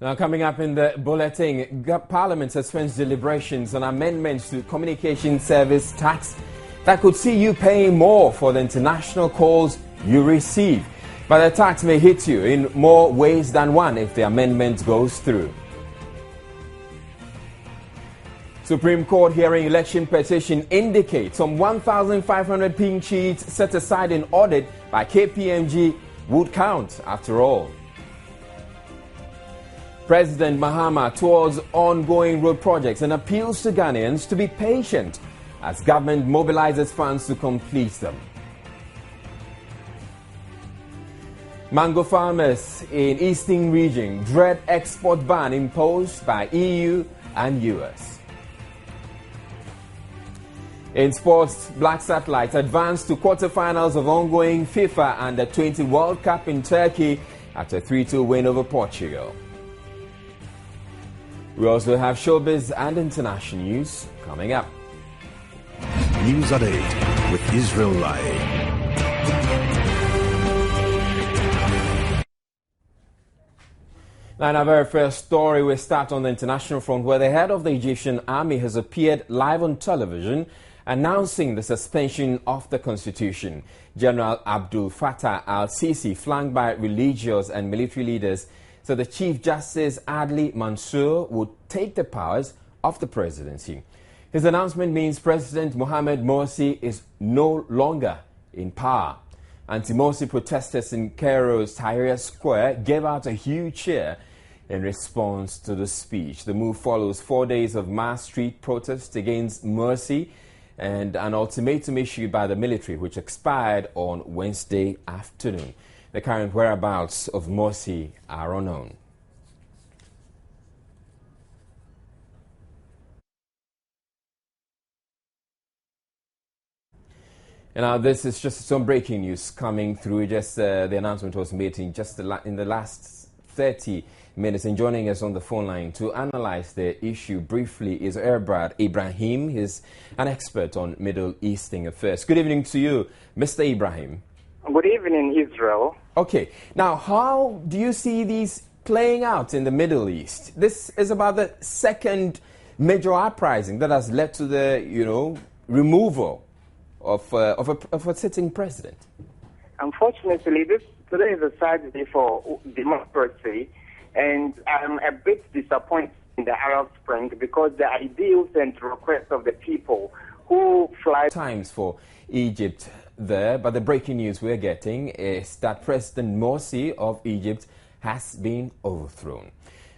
Now, coming up in the bulletin, Parliament suspends deliberations on amendments to communication service tax that could see you paying more for the international calls you receive. But the tax may hit you in more ways than one if the amendment goes through. Supreme Court hearing election petition indicates some 1,500 pink sheets set aside in audit by KPMG would count after all. President Mahama towards ongoing road projects and appeals to Ghanaians to be patient as government mobilizes funds to complete them. Mango farmers in Eastern region dread export ban imposed by EU and US. In sports, Black Satellites advanced to quarterfinals of ongoing FIFA Under-20 World Cup in Turkey after a 3-2 win over Portugal. We also have showbiz and international news coming up. News at 8 with Israel Lai. Now, in our very first story, we start on the international front, where the head of the Egyptian army has appeared live on television announcing the suspension of the constitution. General Abdul Fattah al-Sisi, flanked by religious and military leaders, so the Chief Justice Adli Mansour would take the powers of the presidency. His announcement means President Mohamed Morsi is no longer in power. Anti-Morsi protesters in Cairo's Tahrir Square gave out a huge cheer in response to the speech. The move follows 4 days of mass street protests against Morsi and an ultimatum issued by the military, which expired on Wednesday afternoon. The current whereabouts of Morsi are unknown. And now this is just some breaking news coming through. The announcement was made in in the last 30 minutes. And joining us on the phone line to analyze the issue briefly is Erbrad Ibrahim. He's an expert on Middle Eastern affairs. Good evening to you, Mr. Ibrahim. Good evening, Israel. Okay. Now, how do you see these playing out in the Middle East? This is about the second major uprising that has led to the, removal of a sitting president. Unfortunately, today is a sad day for democracy, and I'm a bit disappointed in the Arab Spring because the ideals and requests of the people who fly times for Egypt there, but the breaking news we're getting is that President Morsi of Egypt has been overthrown.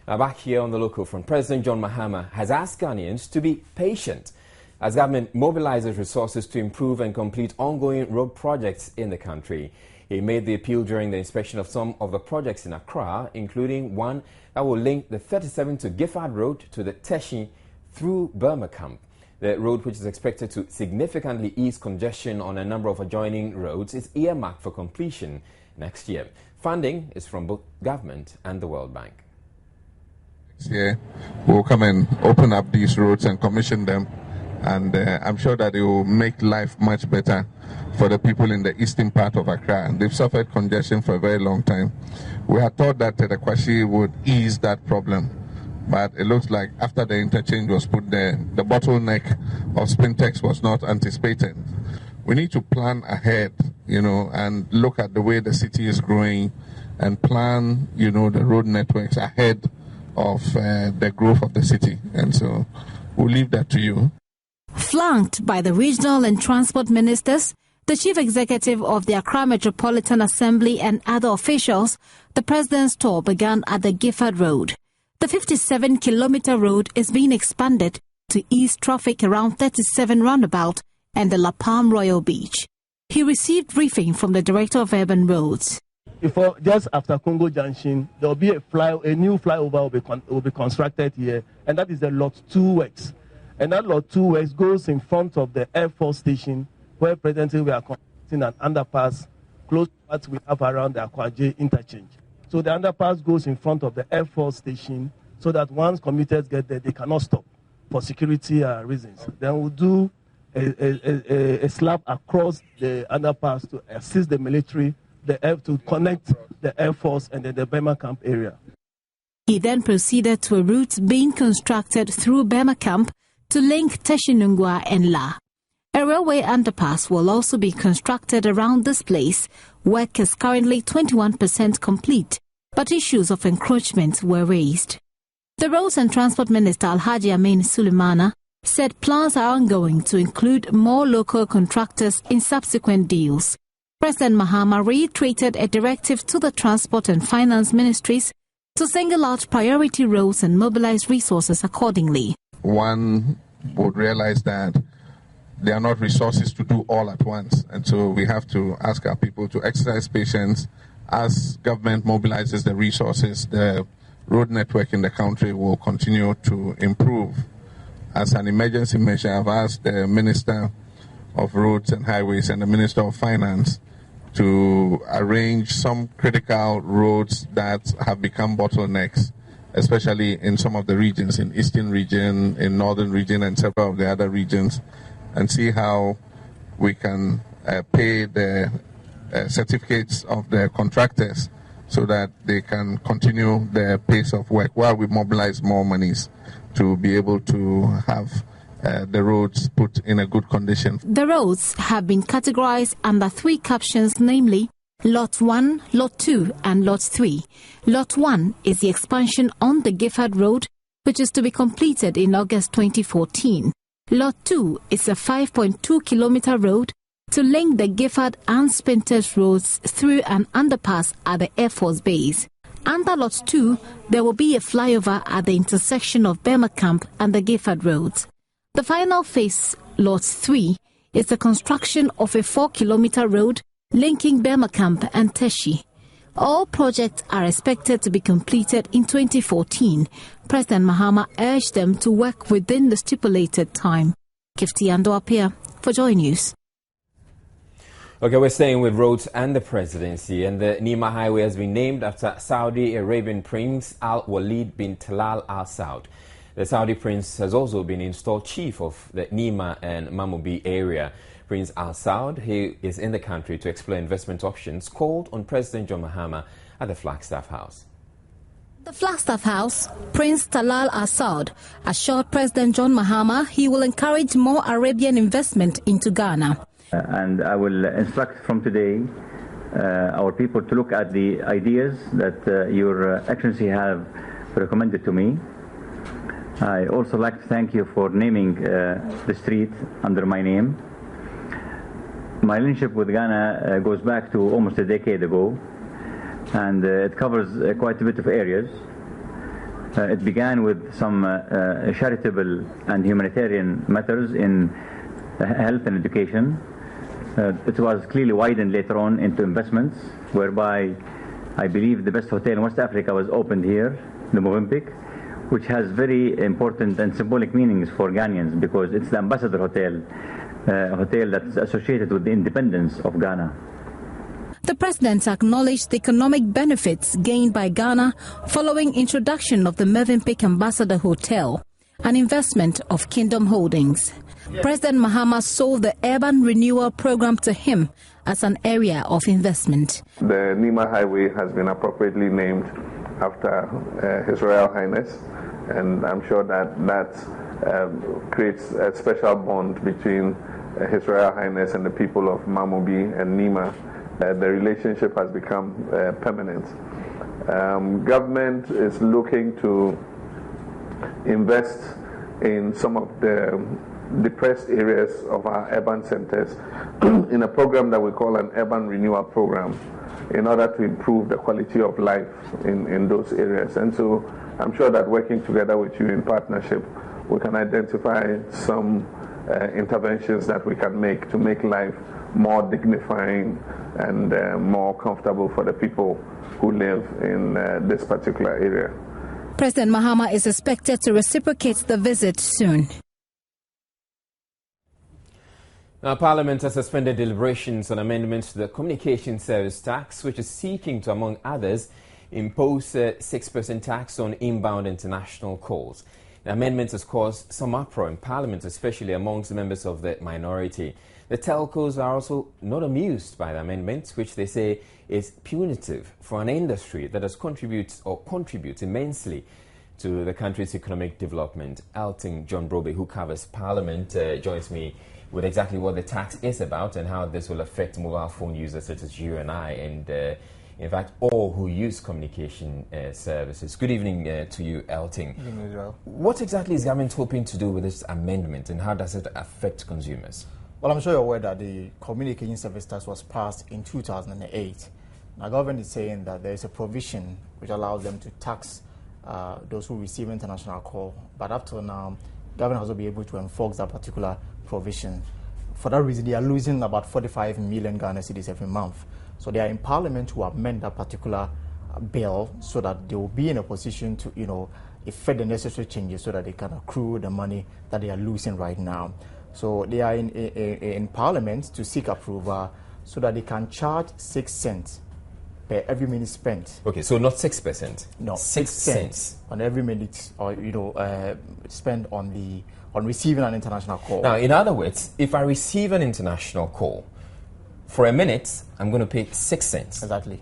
Now, back here on the local front, President John Mahama has asked Ghanaians to be patient as government mobilizes resources to improve and complete ongoing road projects in the country. He made the appeal during the inspection of some of the projects in Accra, including one that will link the 37 to Gifford Road to the Teshi through Burma Camp. The road, which is expected to significantly ease congestion on a number of adjoining roads, is earmarked for completion next year. Funding is from both government and the World Bank. Next year, we'll come and open up these roads and commission them, and I'm sure that it will make life much better for the people in the eastern part of Accra. They've suffered congestion for a very long time. We had thought that the Kwashi would ease that problem, but it looks like after the interchange was put there, the bottleneck of Spintex was not anticipated. We need to plan ahead, and look at the way the city is growing and plan, the road networks ahead of the growth of the city. And so we'll leave that to you. Flanked by the regional and transport ministers, the chief executive of the Accra Metropolitan Assembly and other officials, the president's tour began at the Gifford Road. The 57-kilometer road is being expanded to ease traffic around 37 roundabout and the La Palm Royal Beach. He received briefing from the Director of Urban Roads. Just after Congo Junction, there will be a new flyover will be constructed here, and that is the Lot 2 works. And that Lot 2 works goes in front of the Air Force Station, where presently we are constructing an underpass close to what we have around the Akwaje interchange. So the underpass goes in front of the Air Force Station so that once commuters get there, they cannot stop for security reasons. Then we'll do a slab across the underpass to assist the military, to connect the Air Force and then the Burma Camp area. He then proceeded to a route being constructed through Bema Camp to link Teshinungwa and La. A railway underpass will also be constructed around this place. Work is currently 21% complete, but issues of encroachment were raised. The Roads and Transport Minister Alhaji Amin Sulemana said plans are ongoing to include more local contractors in subsequent deals. President Mahama reiterated a directive to the Transport and Finance Ministries to single out priority roads and mobilize resources accordingly. One would realize that there are not resources to do all at once, and so we have to ask our people to exercise patience. As government mobilizes the resources, the road network in the country will continue to improve. As an emergency measure, I've asked the Minister of Roads and Highways and the Minister of Finance to arrange some critical roads that have become bottlenecks, especially in some of the regions, in Eastern region, in Northern region, and several of the other regions, and see how we can pay the certificates of the contractors so that they can continue their pace of work while we mobilize more monies to be able to have the roads put in a good condition. The roads have been categorized under 3 captions, namely Lot 1, Lot 2 and Lot 3. Lot 1 is the expansion on the Gifford Road, which is to be completed in August 2014. Lot 2 is a 5.2-kilometer road to link the Gifford and Spintex roads through an underpass at the Air Force Base. Under Lot 2, there will be a flyover at the intersection of Bema Camp and the Gifford roads. The final phase, Lot 3, is the construction of a 4-kilometer road linking Bema Camp and Teshi. All projects are expected to be completed in 2014. President Mahama urged them to work within the stipulated time. Kifty Ando-Apia for Joy News. Okay, we're staying with roads and the presidency, and the Nima Highway has been named after Saudi Arabian Prince Al Walid bin Talal Al Saud. The Saudi prince has also been installed chief of the Nima and Mamubi area. Prince Al Saud, he is in the country to explore investment options, called on President John Mahama at the Flagstaff House. The Flagstaff House, Prince Talal Al Saud assured President John Mahama he will encourage more Arabian investment into Ghana. And I will instruct from today our people to look at the ideas that Your Excellency have recommended to me. I also like to thank you for naming the street under my name. My relationship with Ghana goes back to almost a decade ago, and it covers quite a bit of areas. It began with some charitable and humanitarian matters in health and education. It was clearly widened later on into investments, whereby I believe the best hotel in West Africa was opened here, the Movenpick, which has very important and symbolic meanings for Ghanaians because it's the ambassador hotel, a hotel that's associated with the independence of Ghana. The president acknowledged the economic benefits gained by Ghana following introduction of the Movenpick Ambassador Hotel, an investment of Kingdom Holdings. President Mahama sold the Urban Renewal Program to him as an area of investment. The Nima Highway has been appropriately named after His Royal Highness, and I'm sure that creates a special bond between His Royal Highness and the people of Mamubi and Nima. The relationship has become permanent. Government is looking to invest in some of the depressed areas of our urban centers in a program that we call an Urban Renewal Program in order to improve the quality of life in those areas. And so I'm sure that working together with you in partnership, we can identify some interventions that we can make to make life more dignifying and more comfortable for the people who live in this particular area. President Mahama is expected to reciprocate the visit soon. Now, Parliament has suspended deliberations on amendments to the Communication Service Tax, which is seeking to, among others, impose a 6% tax on inbound international calls. The amendment has caused some uproar in Parliament, especially amongst members of the minority. The telcos are also not amused by the amendment, which they say is punitive for an industry that has contributes immensely to the country's economic development. Elton John Brobe, who covers Parliament, joins me with exactly what the tax is about and how this will affect mobile phone users such as you and I, and in fact, all who use communication services. Good evening to you, Elton. Good evening, Israel. What exactly is government hoping to do with this amendment, and how does it affect consumers? Well, I'm sure you're aware that the communication service tax was passed in 2008. Now, government is saying that there is a provision which allows them to tax those who receive international call, but up to now, government has not been able to enforce that particular provision. For that reason, they are losing about 45 million Ghana cedis every month. So they are in Parliament to amend that particular bill so that they will be in a position to, effect the necessary changes so that they can accrue the money that they are losing right now. So they are in Parliament to seek approval so that they can charge 6 cents per every minute spent. Okay, so not 6%. No, 6 cents on every minute, or spent on receiving an international call. Now, in other words, if I receive an international call for a minute, I'm going to pay 6 cents. Exactly.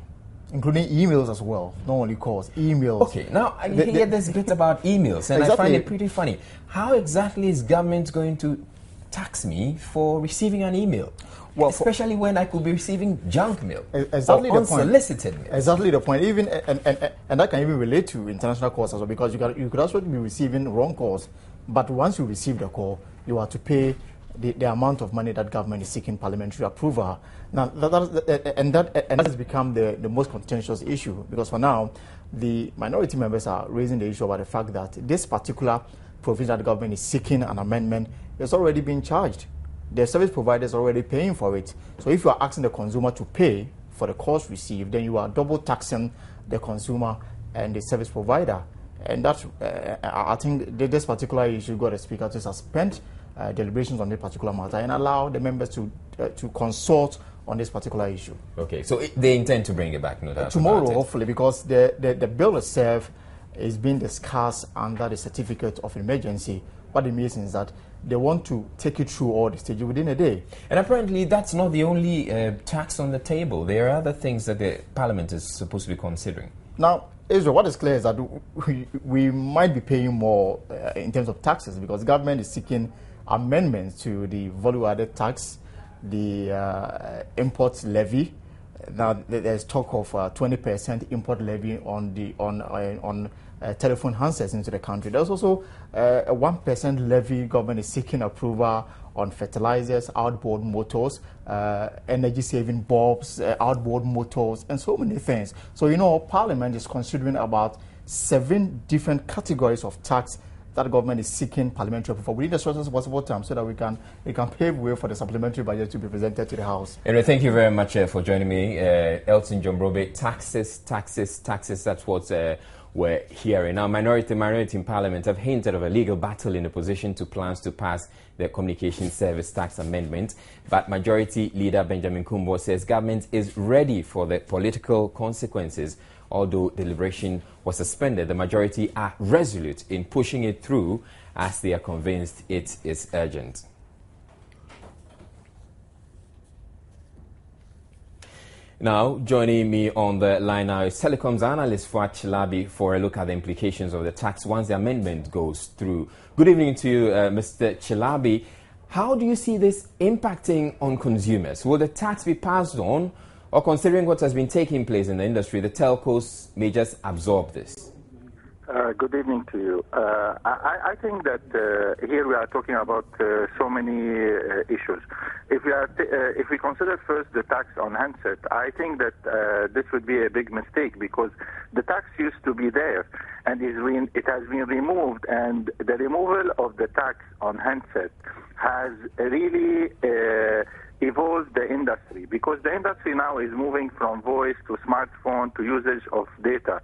Including emails as well, not only calls, emails. Okay, now I hear this bit about emails, and exactly. I find it pretty funny. How exactly is government going to tax me for receiving an email? Well, especially when I could be receiving junk mail, exactly or unsolicited mail. Exactly the point. Even and that can even relate to international calls as well, because you could also be receiving wrong calls, but once you receive the call, you are to pay the amount of money that government is seeking parliamentary approval. Now, that has become the most contentious issue, because for now, the minority members are raising the issue about the fact that this particular provision that the government is seeking an amendment is already being charged. The service providers are already paying for it. So if you are asking the consumer to pay for the cost received, then you are double taxing the consumer and the service provider. And that, I think this particular issue got the Speaker to suspend deliberations on this particular matter and allow the members to consult on this particular issue. Okay, so they intend to bring it back, no doubt tomorrow, hopefully, because the bill itself is being discussed under the certificate of emergency. What it means is that they want to take it through all the stages within a day. And apparently that's not the only tax on the table. There are other things that the Parliament is supposed to be considering. Now, Israel, what is clear is that we might be paying more in terms of taxes, because government is seeking amendments to the value-added tax, the import levy. Now, there's talk of 20% import levy on telephone handsets into the country. There's also a 1% levy government is seeking approval on fertilizers, outboard motors, energy-saving bulbs, outboard motors, and so many things. So, Parliament is considering about 7 different categories of tax that the government is seeking parliamentary approval within the shortest possible time, so that we can pave way for the supplementary budget to be presented to the House. Anyway, thank you very much for joining me. Elton John Brobe, taxes, that's what we're hearing. Now, minority in Parliament have hinted of a legal battle in opposition to plans to pass the Communication Service Tax Amendment, but Majority Leader Benjamin Kumbo says government is ready for the political consequences. Although deliberation was suspended, the majority are resolute in pushing it through, as they are convinced it is urgent. Now, joining me on the line now is telecoms analyst Fuad Chilabi for a look at the implications of the tax once the amendment goes through. Good evening to you, Mr. Chilabi. How do you see this impacting on consumers? Will the tax be passed on, or considering what has been taking place in the industry, the telcos may just absorb this? Good evening to you. I think that here we are talking about so many issues. If we consider first the tax on handset, I think that this would be a big mistake, because the tax used to be there and it has been removed, and the removal of the tax on handset has really evolved the industry, because the industry now is moving from voice to smartphone to usage of data.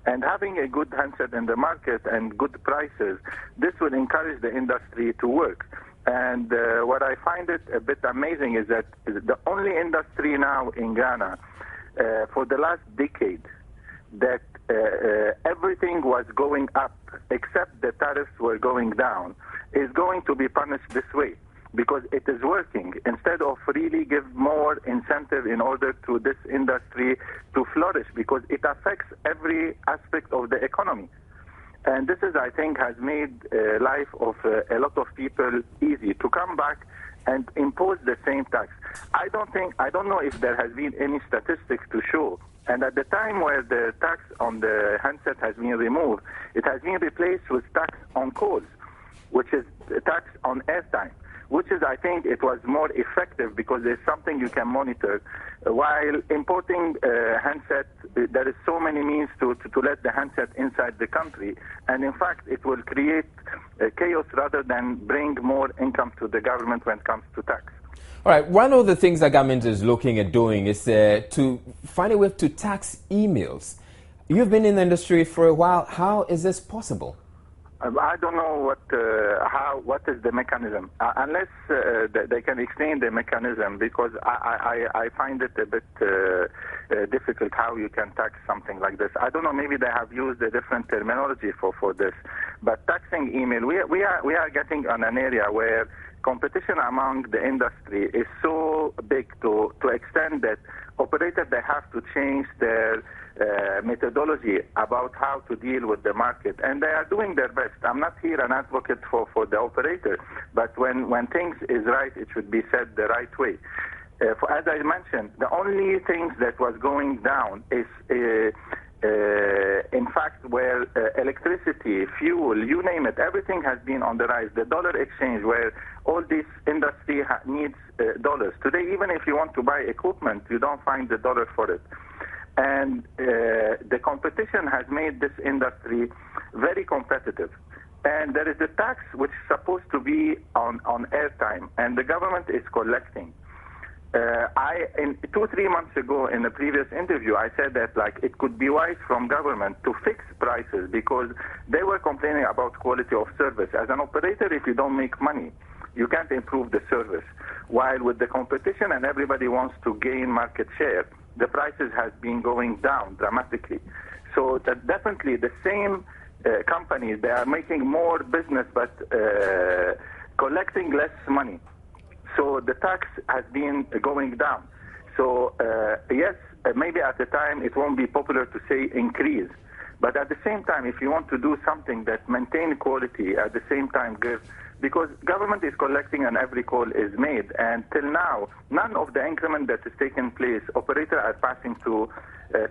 And having a good handset in the market and good prices, this will encourage the industry to work. And what I find it a bit amazing is that the only industry now in Ghana for the last decade that everything was going up except the tariffs were going down is going to be punished this way. because it is working, instead of really give more incentive in order to this industry to flourish, because it affects every aspect of the economy. And this is, I think, has made life of a lot of people easy to come back and impose the same tax. I don't know if there has been any statistics to show. And at the time where the tax on the handset has been removed, it has been replaced with tax on calls, which is tax on airtime, which is, I think, it was more effective because there's something you can monitor. While importing handset, there is so many means to let the handset inside the country. And in fact, it will create chaos rather than bring more income to the government when it comes to tax. All right, one of the things the government is looking at doing is to find a way to tax emails. You've been in the industry for a while. How is this possible? I don't know what is the mechanism, unless they can explain the mechanism, because I find it a bit difficult how you can tax something like this. I don't know, maybe they have used a different terminology for this, but taxing email, we are getting on an area where competition among the industry is so big to extend that operators, they have to change their methodology about how to deal with the market, and they are doing their best. I'm not here an advocate for the operator, but when things is right, it should be said the right way. As I mentioned, the only things that was going down is in fact, where electricity, fuel, you name it, everything has been on the rise. The dollar exchange, where all this industry needs dollars. Today, even if you want to buy equipment, you don't find the dollar for it. And the competition has made this industry very competitive. And there is a tax which is supposed to be on airtime, and the government is collecting. 2-3 months ago in a previous interview, I said that it could be wise from government to fix prices, because they were complaining about quality of service. As an operator, if you don't make money, you can't improve the service. While with the competition and everybody wants to gain market share, the prices has been going down dramatically. So that definitely the same companies, they are making more business but collecting less money. So the tax has been going down. So yes, maybe at the time it won't be popular to say increase, but at the same time, if you want to do something that maintain quality, at the same time give, because government is collecting and every call is made, and till now, none of the increment that is taking place, operators are passing to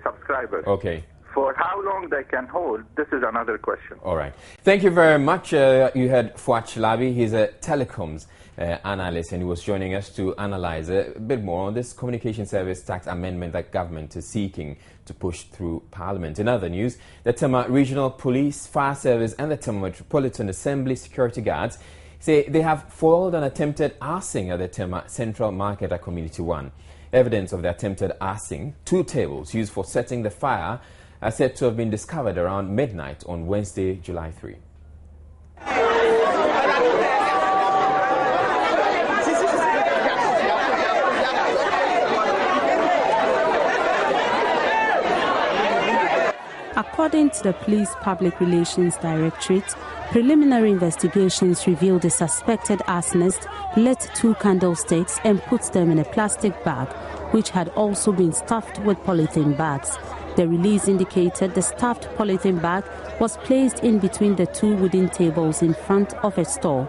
subscribers. Okay. For how long they can hold, this is another question. All right. Thank you very much. You had Fuad Chalabi. He's a telecoms analyst, and he was joining us to analyze a bit more on this communication service tax amendment that government is seeking to push through Parliament. In other news, the Tema Regional Police, Fire Service and the Tema Metropolitan Assembly security guards say they have foiled an attempted arson at the Tema Central Market at Community 1. Evidence of the attempted arson, 2 tables used for setting the fire, are said to have been discovered around midnight on Wednesday, July 3. According to the Police Public Relations Directorate, preliminary investigations revealed the suspected arsonist lit 2 candlesticks and put them in a plastic bag, which had also been stuffed with polythene bags. The release indicated the stuffed polythene bag was placed in between the 2 wooden tables in front of a store.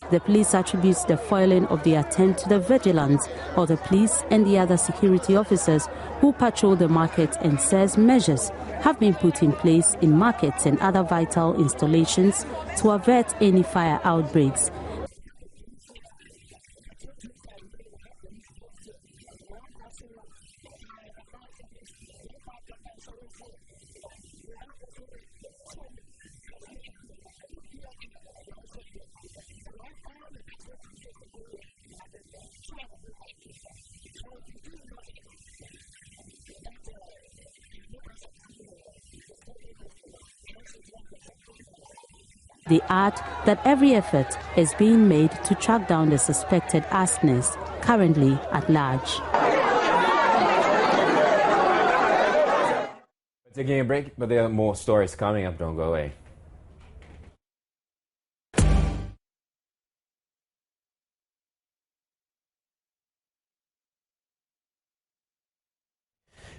The police attributes the foiling of the attempt to the vigilance of the police and the other security officers who patrol the market, and says measures have been put in place in markets and other vital installations to avert any fire outbreaks. They add that every effort is being made to track down the suspected arsonist, currently at large. We're taking a break, but there are more stories coming up. Don't go away.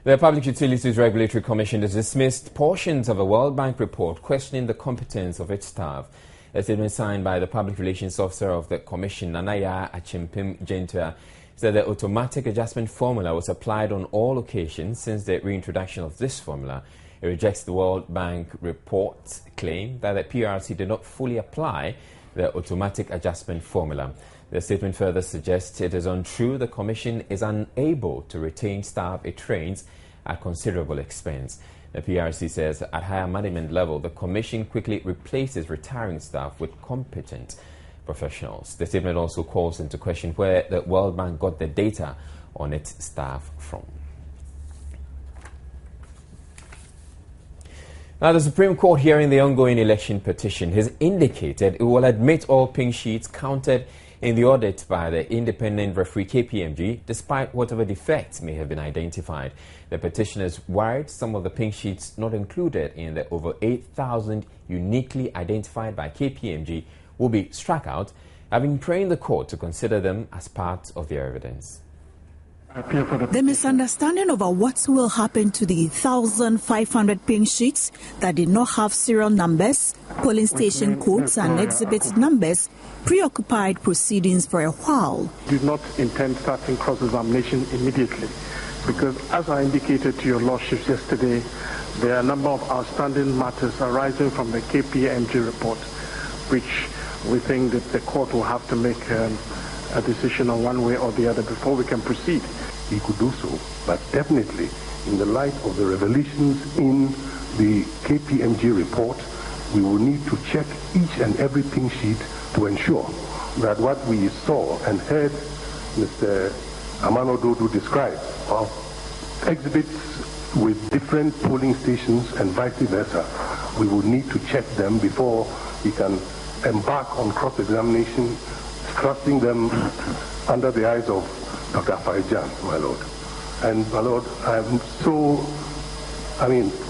The Public Utilities Regulatory Commission has dismissed portions of a World Bank report questioning the competence of its staff. A statement signed by the Public Relations Officer of the Commission, Nanaya Achimpim Gentua, said the automatic adjustment formula was applied on all occasions since the reintroduction of this formula. It rejects the World Bank report's claim that the PRC did not fully apply the automatic adjustment formula. The statement further suggests it is untrue the Commission is unable to retain staff it trains at considerable expense. The PRC says at higher management level, the Commission quickly replaces retiring staff with competent professionals. The statement also calls into question where the World Bank got the data on its staff from. Now, the Supreme Court hearing the ongoing election petition has indicated it will admit all pink sheets counted in the audit by the independent referee KPMG, despite whatever defects may have been identified. The petitioners worried some of the pink sheets not included in the over 8,000 uniquely identified by KPMG will be struck out, having prayed the court to consider them as part of their evidence. The misunderstanding over what will happen to the 1,500 pink sheets that did not have serial numbers, polling station codes and exhibit numbers preoccupied proceedings for a while. We do not intend starting cross-examination immediately because, as I indicated to your lordships yesterday, there are a number of outstanding matters arising from the KPMG report, which we think that the court will have to make a decision on one way or the other before we can proceed. He could do so, but definitely in the light of the revelations in the KPMG report, we will need to check each and every pink sheet to ensure that what we saw and heard Mr. Amano Dodo describe of exhibits with different polling stations and vice versa, we will need to check them before we can embark on cross-examination, trusting them under the eyes of Dr. Faijan, my Lord. And, my Lord,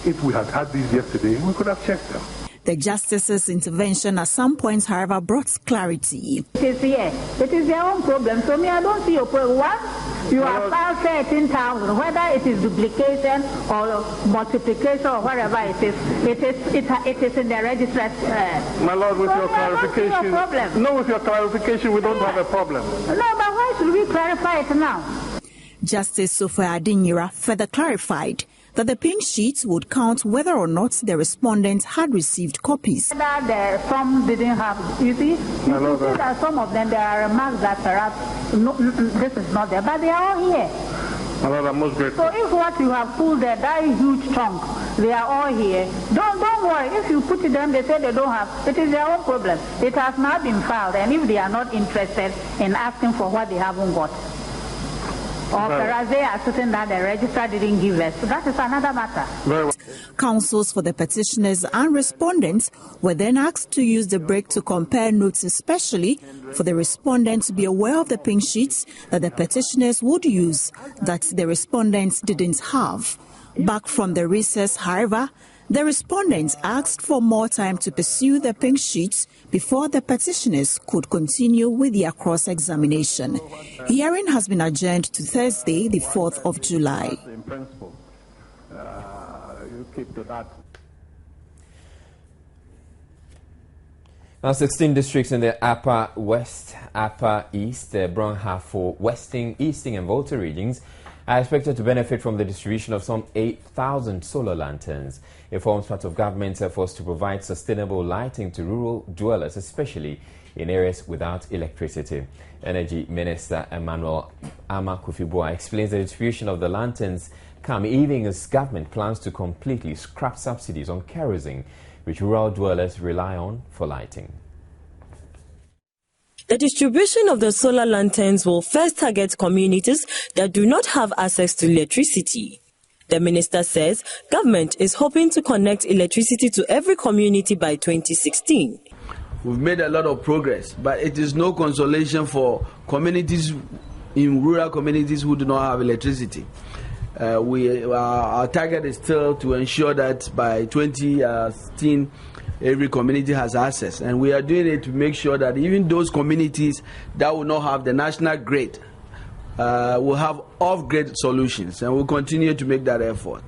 if we had had these yesterday, we could have checked them. The Justice's intervention at some points, however, brought clarity. It is their own problem. So me, I don't see your problem. Once you have filed 13,000, whether it is duplication or multiplication or whatever it is in the register. My Lord, with your clarification, with your clarification, we don't have a problem. No, but why should we clarify it now? Justice Sophia Adinyira further clarified that the pink sheets would count whether or not the respondents had received copies. Some didn't have, you see that some of them, there are remarks that perhaps this is not there, but they are all here. So if what you have pulled there, that huge chunk, they are all here, don't worry. If you put it them, they say they don't have, it is their own problem. It has not been filed, and if they are not interested in asking for what they haven't got, or perhaps they are certain that the registrar didn't give us. So that is another matter. Counsels for the petitioners and respondents were then asked to use the break to compare notes, especially for the respondents to be aware of the pink sheets that the petitioners would use that the respondents didn't have. Back from the recess, however, the respondents asked for more time to pursue the pink sheets before the petitioners could continue with their cross-examination. Hearing has been adjourned to Thursday, the 4th of July. Now, 16 districts in the Upper West, Upper East, Brong-Ahafo, Western, Eastern and Volta regions are expected to benefit from the distribution of some 8,000 solar lanterns. It forms part of government's efforts to provide sustainable lighting to rural dwellers, especially in areas without electricity. Energy Minister Emmanuel Ama Kofi-Boa explains the distribution of the lanterns come even as government plans to completely scrap subsidies on kerosene, which rural dwellers rely on for lighting. The distribution of the solar lanterns will first target communities that do not have access to electricity. The minister says government is hoping to connect electricity to every community by 2016. We've made a lot of progress, but it is no consolation for communities in rural communities who do not have electricity. Our target is still to ensure that by 2016 every community has access, and we are doing it to make sure that even those communities that will not have the national grid will have off-grid solutions, and we'll continue to make that effort.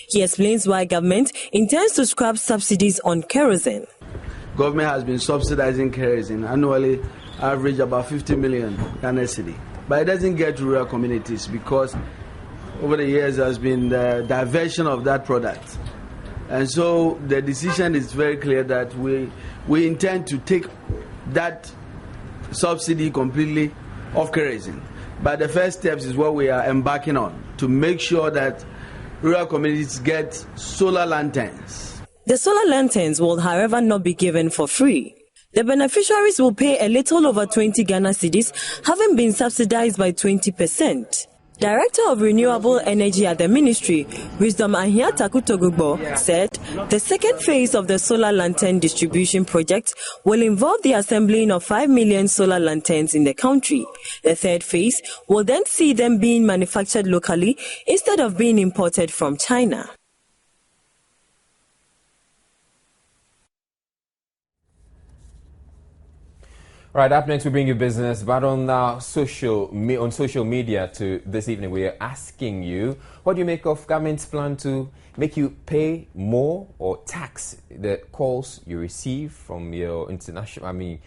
He explains why government intends to scrap subsidies on kerosene. Government has been subsidizing kerosene annually, average about 50 million Ghana cedi, but it doesn't get to rural communities because over the years there has been the diversion of that product. And so the decision is very clear that we intend to take that subsidy completely off kerosene. But the first steps is what we are embarking on to make sure that rural communities get solar lanterns. The solar lanterns will, however, not be given for free. The beneficiaries will pay a little over 20 Ghana cedis, having been subsidized by 20%. Director of Renewable Energy at the Ministry, Wisdom Ahia Takutogugbo, said the second phase of the solar lantern distribution project will involve the assembling of 5 million solar lanterns in the country. The third phase will then see them being manufactured locally instead of being imported from China. Right, up next we bring you business, but on social media to this evening we are asking you, what do you make of government's plan to make you pay more or tax the calls you receive from your international,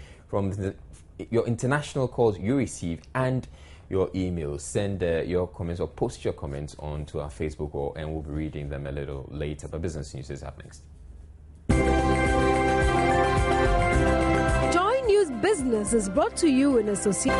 your international calls you receive and your emails? Send your comments or post your comments onto our Facebook and we'll be reading them a little later. But business news is up next. Business is brought to you in association.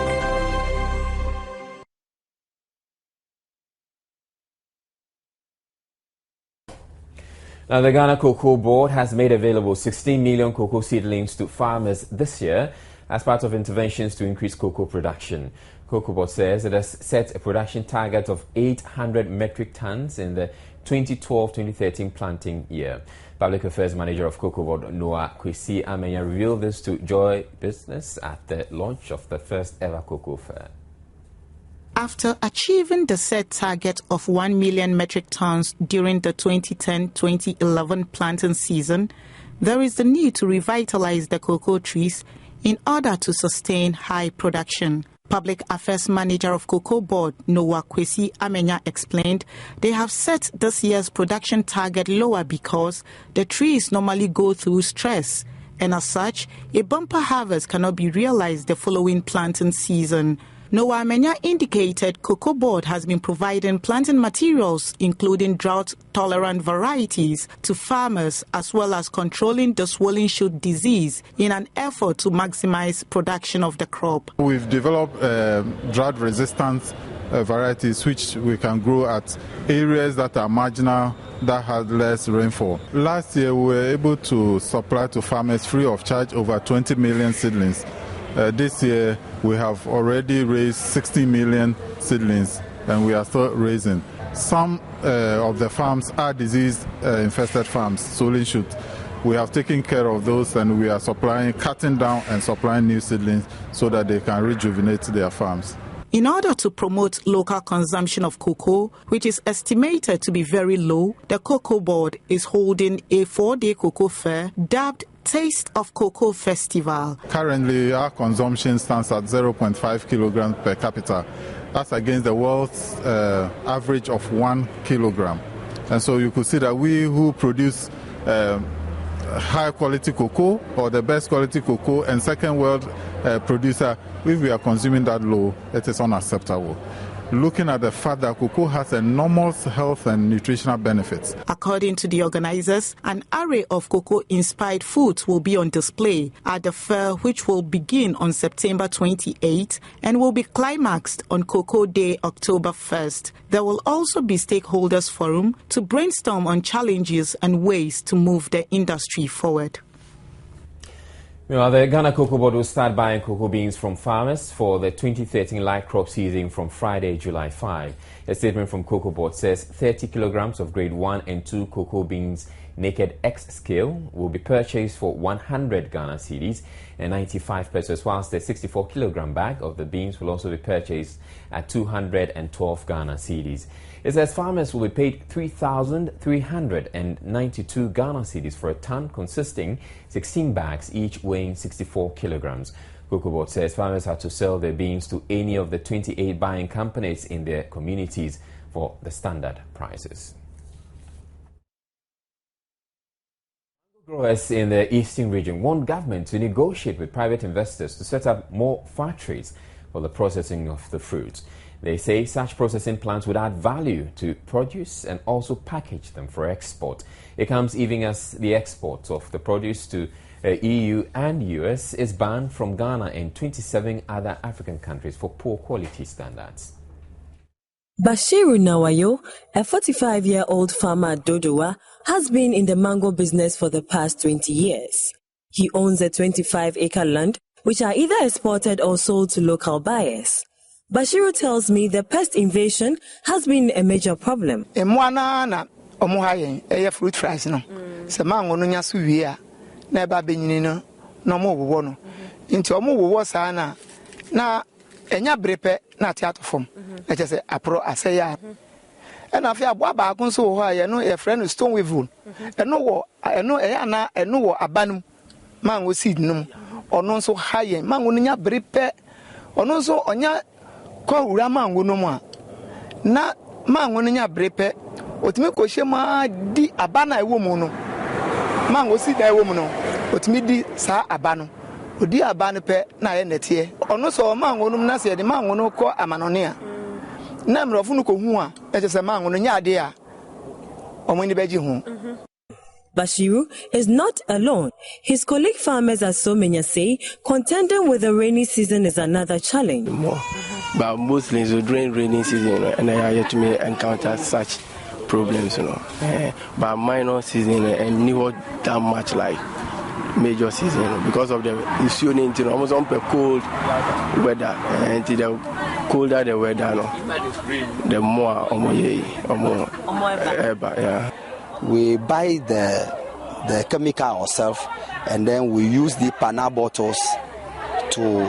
Now, the Ghana Cocoa Board has made available 16 million cocoa seedlings to farmers this year as part of interventions to increase cocoa production. Cocoa Board says it has set a production target of 800 metric tons in the 2012-2013 planting year. Public Affairs Manager of Cocoa Board, Noah Kwesi Amenya, revealed this to Joy Business at the launch of the first ever cocoa fair. After achieving the set target of 1 million metric tons during the 2010-2011 planting season, there is the need to revitalize the cocoa trees in order to sustain high production. Public Affairs Manager of Cocoa Board, Noah Kwesi Amenya, explained they have set this year's production target lower because the trees normally go through stress, and as such, a bumper harvest cannot be realized the following planting season. Noah Amenya indicated Cocoa Board has been providing planting materials, including drought-tolerant varieties, to farmers, as well as controlling the swollen shoot disease in an effort to maximize production of the crop. We've developed drought-resistant varieties which we can grow at areas that are marginal, that had less rainfall. Last year, we were able to supply to farmers free of charge over 20 million seedlings. This year, we have already raised 60 million seedlings, and we are still raising. Some of the farms are disease-infested farms, swollen shoot. We have taken care of those, and we are supplying, cutting down and supplying new seedlings so that they can rejuvenate their farms. In order to promote local consumption of cocoa, which is estimated to be very low, the Cocoa Board is holding a 4-day cocoa fair dubbed Taste of Cocoa Festival. Currently, our consumption stands at 0.5 kilograms per capita. That's against the world's average of 1 kilogram. And so you could see that we who produce high quality cocoa or the best quality cocoa and second world producer, if we are consuming that low, it is unacceptable. Looking at the fact that cocoa has enormous health and nutritional benefits. According to the organizers, an array of cocoa-inspired foods will be on display at the fair, which will begin on September 28 and will be climaxed on Cocoa Day, October 1st. There will also be stakeholders forum to brainstorm on challenges and ways to move the industry forward. Meanwhile, the Ghana Cocoa Board will start buying cocoa beans from farmers for the 2013 light crop season from Friday, July 5. A statement from Cocoa Board says 30 kilograms of grade 1 and 2 cocoa beans naked X scale will be purchased for 100 Ghana cedis and 95 pesos, whilst the 64 kilogram bag of the beans will also be purchased at 212 Ghana cedis. It says farmers will be paid 3,392 Ghana cedis for a ton consisting 16 bags, each weighing 64 kilograms. Cocoa Board says farmers have to sell their beans to any of the 28 buying companies in their communities for the standard prices. Growers in the eastern region want government to negotiate with private investors to set up more factories for the processing of the fruits. They say such processing plants would add value to produce and also package them for export. It comes even as the export of the produce to EU and US is banned from Ghana and 27 other African countries for poor quality standards. Bashiru Nawayo, a 45-year-old farmer at Dodowa, has been in the mango business for the past 20 years. He owns a 25-acre land, which are either exported or sold to local buyers. Bashiru tells me the pest invasion has been a major problem. Fruit fries no. Se mango no nya so wie a na ba benyini no no mo wowo no. Nti omo wowo sa na enya brepe na te atofom. Na che se apro aseya. And I fear Baba Conso, I know a friend of Stone Weevil. And no, I know a banum. Mango seed no, or non so high, mangonia brepe, or no so on ya call Ramango no more. Na mangonia brepe, what me koshema di abana woman. Mango seed a woman, what me di sa abano. Odi abanape na enetie. Or no so mango no nasi, the mango no call amanonia. Bashiru is not alone. His colleague farmers at Somenya say contending with the rainy season is another challenge. But mostly during rainy season, and I yet to encounter such problems, But minor season and not that much like major season because of the issue almost on cold weather, and the colder the weather, the more yeah. We buy the chemical ourselves, and then we use the panel bottles to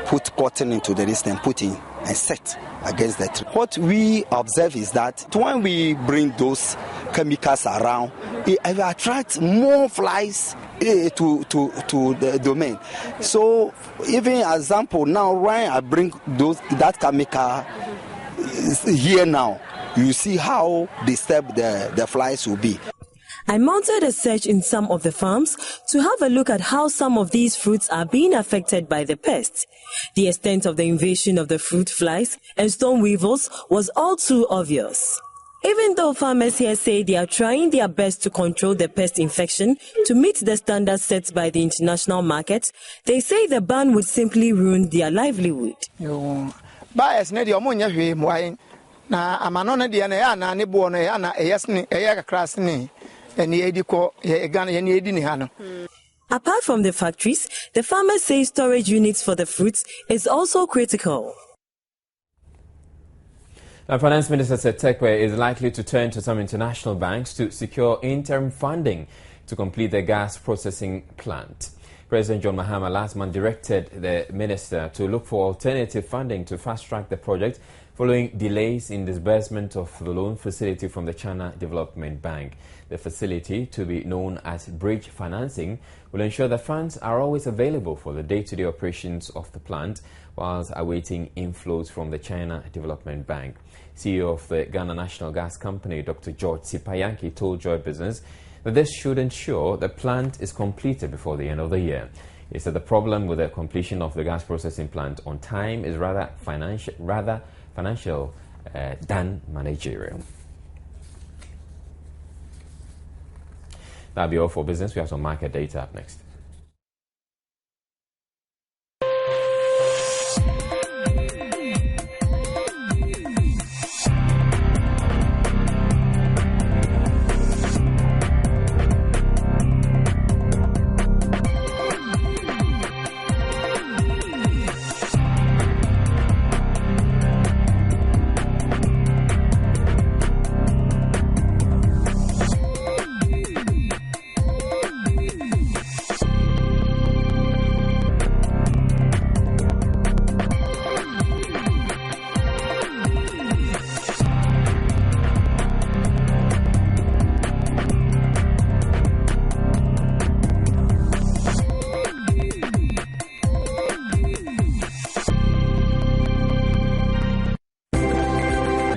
put cotton into the list and put in and set against the tree. What we observe is that when we bring those chemicals around, it attracts more flies to the domain. So, even example now, when I bring that chemical here now, you see how disturbed the flies will be. I mounted a search in some of the farms to have a look at how some of these fruits are being affected by the pests. The extent of the invasion of the fruit flies and stone weevils was all too obvious. Even though farmers here say they are trying their best to control the pest infection to meet the standards set by the international market, they say the ban would simply ruin their livelihood. Apart from the factories, the farmers say storage units for the fruits is also critical. Now, Finance Minister Setekwe is likely to turn to some international banks to secure interim funding to complete the gas processing plant. President John Mahama last month directed the minister to look for alternative funding to fast-track the project following delays in disbursement of the loan facility from the China Development Bank. The facility, to be known as bridge financing, will ensure that funds are always available for the day-to-day operations of the plant whilst awaiting inflows from the China Development Bank. CEO of the Ghana National Gas Company, Dr. George Sipayanki, told Joy Business that this should ensure the plant is completed before the end of the year. He said the problem with the completion of the gas processing plant on time is rather financial than managerial. That'll be all for business. We have some market data up next.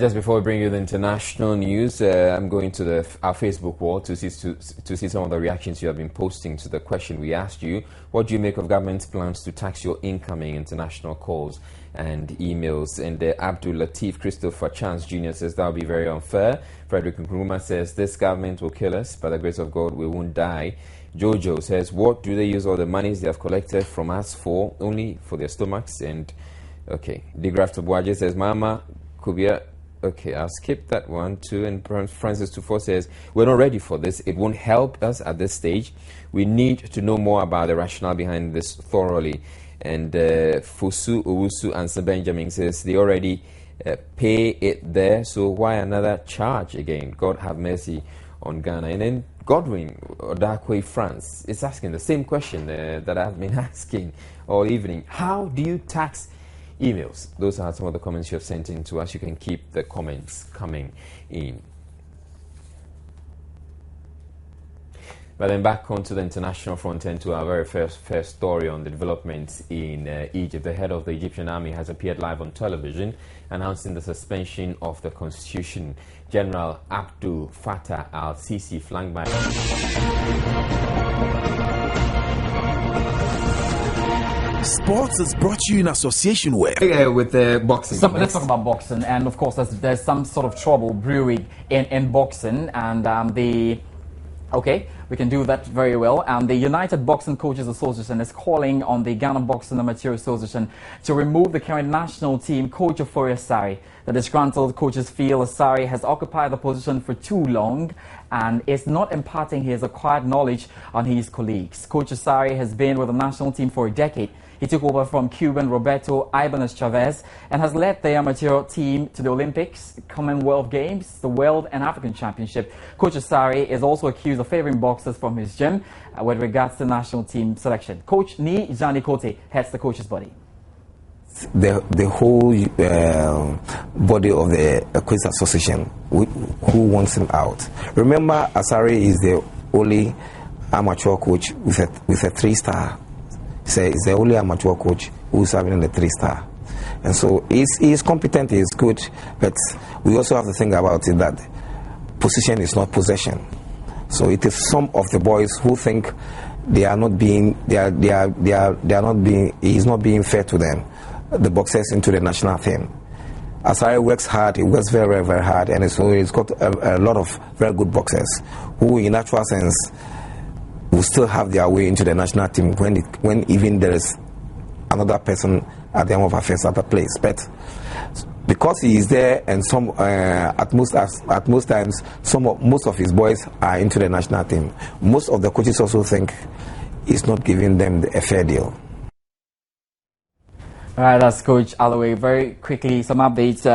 just before we bring you the international news, I'm going to our Facebook wall to see some of the reactions you have been posting to the question we asked you. What do you make of government's plans to tax your incoming international calls and emails? And Abdul Latif Christopher Chance Jr. says that would be very unfair. Frederick Nkrumah says this government will kill us. By the grace of God, we won't die. Jojo says, what do they use all the monies they have collected from us for? Only for their stomachs. And okay, Digraf Tabuaje says, Mama Kubia. Okay, I'll skip that one too. And Francis Tufo says, we're not ready for this. It won't help us at this stage. We need to know more about the rationale behind this thoroughly. And Fusu Owusu and Sir Benjamin says, they already pay it there, so why another charge again? God have mercy on Ghana. And then Godwin Odakwe France is asking the same question that I've been asking all evening. How do you tax emails? Those are some of the comments you have sent in to us. You can keep the comments coming in. But then back onto the international front end to our very first story on the developments in Egypt. The head of the Egyptian army has appeared live on television announcing the suspension of the constitution. General Abdul Fattah al-Sisi, flanked by... Sports is brought to you in association with boxing. Let's talk about boxing, and of course there's some sort of trouble brewing in boxing, and okay, we can do that very well. And the United Boxing Coaches Association is calling on the Ghana Boxing Amateur Association to remove the current national team coach of Asari. The disgruntled coaches feel Asari has occupied the position for too long and is not imparting his acquired knowledge on his colleagues. Coach Asari has been with the national team for a decade. He took over from Cuban Roberto Ibanez Chavez and has led the amateur team to the Olympics, Commonwealth Games, the World and African Championship. Coach Asari is also accused of favoring boxers from his gym with regards to national team selection. Coach Ni Janikote heads the coaches' body. The whole body of the Coaches Association who wants him out. Remember, Asari is the only amateur coach with a 3-star. He's the only amateur coach who's having the 3-star. And so he's competent, he's good, but we also have to think about it that position is not possession. So it is some of the boys who think he's not being fair to them, the boxers into the national team. Asari works hard, he works very, very, very hard, and so he's got a lot of very good boxers who in actual sense will still have their way into the national team when even there is another person at the end of affairs at the place. But because he is there, and some at most times most of his boys are into the national team, most of the coaches also think he's not giving them a fair deal. All right, that's Coach Alloway. Very quickly, some updates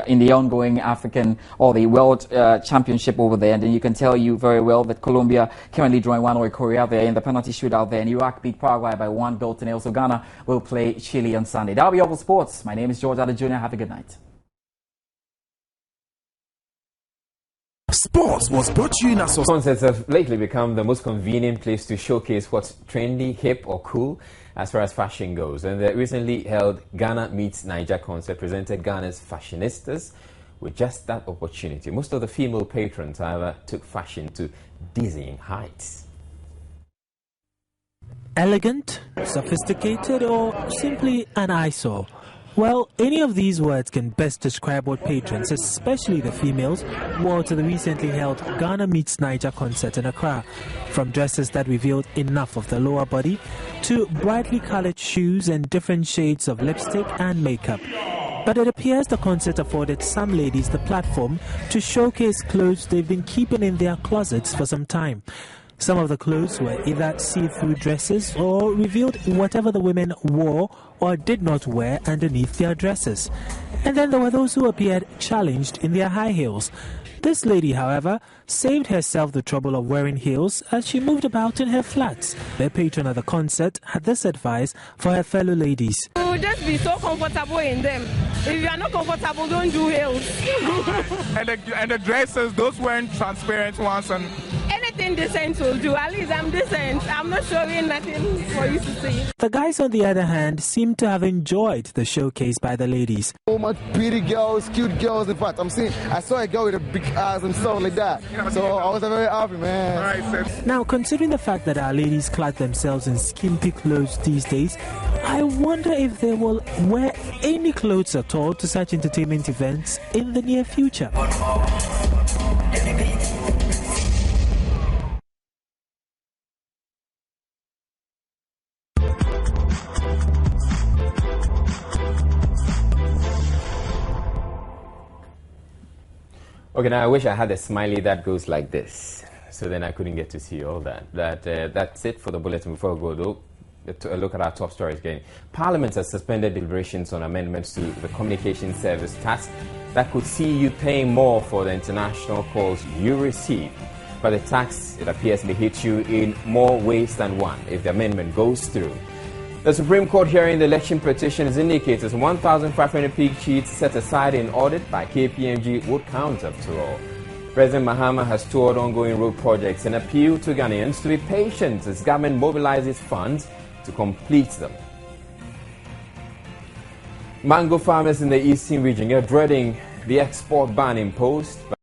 in the ongoing African or the World Championship over there. And then you can tell you very well that Colombia currently drawing 1-0 Korea there in the penalty shootout there. And Iraq beat Paraguay by 1-0. So Ghana will play Chile on Sunday. That'll be all for sports. My name is George Adda Jr. Have a good night. Sports was brought to you in association. Concerts have lately become the most convenient place to showcase what's trendy, hip, or cool as far as fashion goes. And the recently held Ghana Meets Niger concert presented Ghana's fashionistas with just that opportunity. Most of the female patrons, however, took fashion to dizzying heights. Elegant, sophisticated, or simply an eyesore? Well, any of these words can best describe what patrons, especially the females, wore to the recently held Ghana Meets Niger concert in Accra. From dresses that revealed enough of the lower body to brightly colored shoes and different shades of lipstick and makeup. But it appears the concert afforded some ladies the platform to showcase clothes they've been keeping in their closets for some time. Some of the clothes were either see-through dresses or revealed whatever the women wore or did not wear underneath their dresses. And then there were those who appeared challenged in their high heels. This lady, however, saved herself the trouble of wearing heels as she moved about in her flats. The patron at the concert had this advice for her fellow ladies. You just be so comfortable in them. If you are not comfortable, don't do heels. and the dresses, those wearing transparent ones and... Anything anything decent will do. At least I'm decent. I'm not showing nothing for you to see. The guys, on the other hand, seem to have enjoyed the showcase by the ladies. So much pretty girls, cute girls. In fact, I saw a girl with a big ass and stuff like that. So I was very happy, man. Now, considering the fact that our ladies clad themselves in skimpy clothes these days, I wonder if they will wear any clothes at all to such entertainment events in the near future. Okay, now I wish I had a smiley that goes like this, so then I couldn't get to see all that. That's it for the bulletin. Before we go, though, to look at our top stories again. Parliament has suspended deliberations on amendments to the communication service tax that could see you paying more for the international calls you receive. But the tax, it appears, may hit you in more ways than one if the amendment goes through. The Supreme Court hearing the election petitions indicates 1,500 pig sheets set aside in audit by KPMG would count after all. President Mahama has toured ongoing road projects and appealed to Ghanaians to be patient as government mobilizes funds to complete them. Mango farmers in the eastern region are dreading the export ban imposed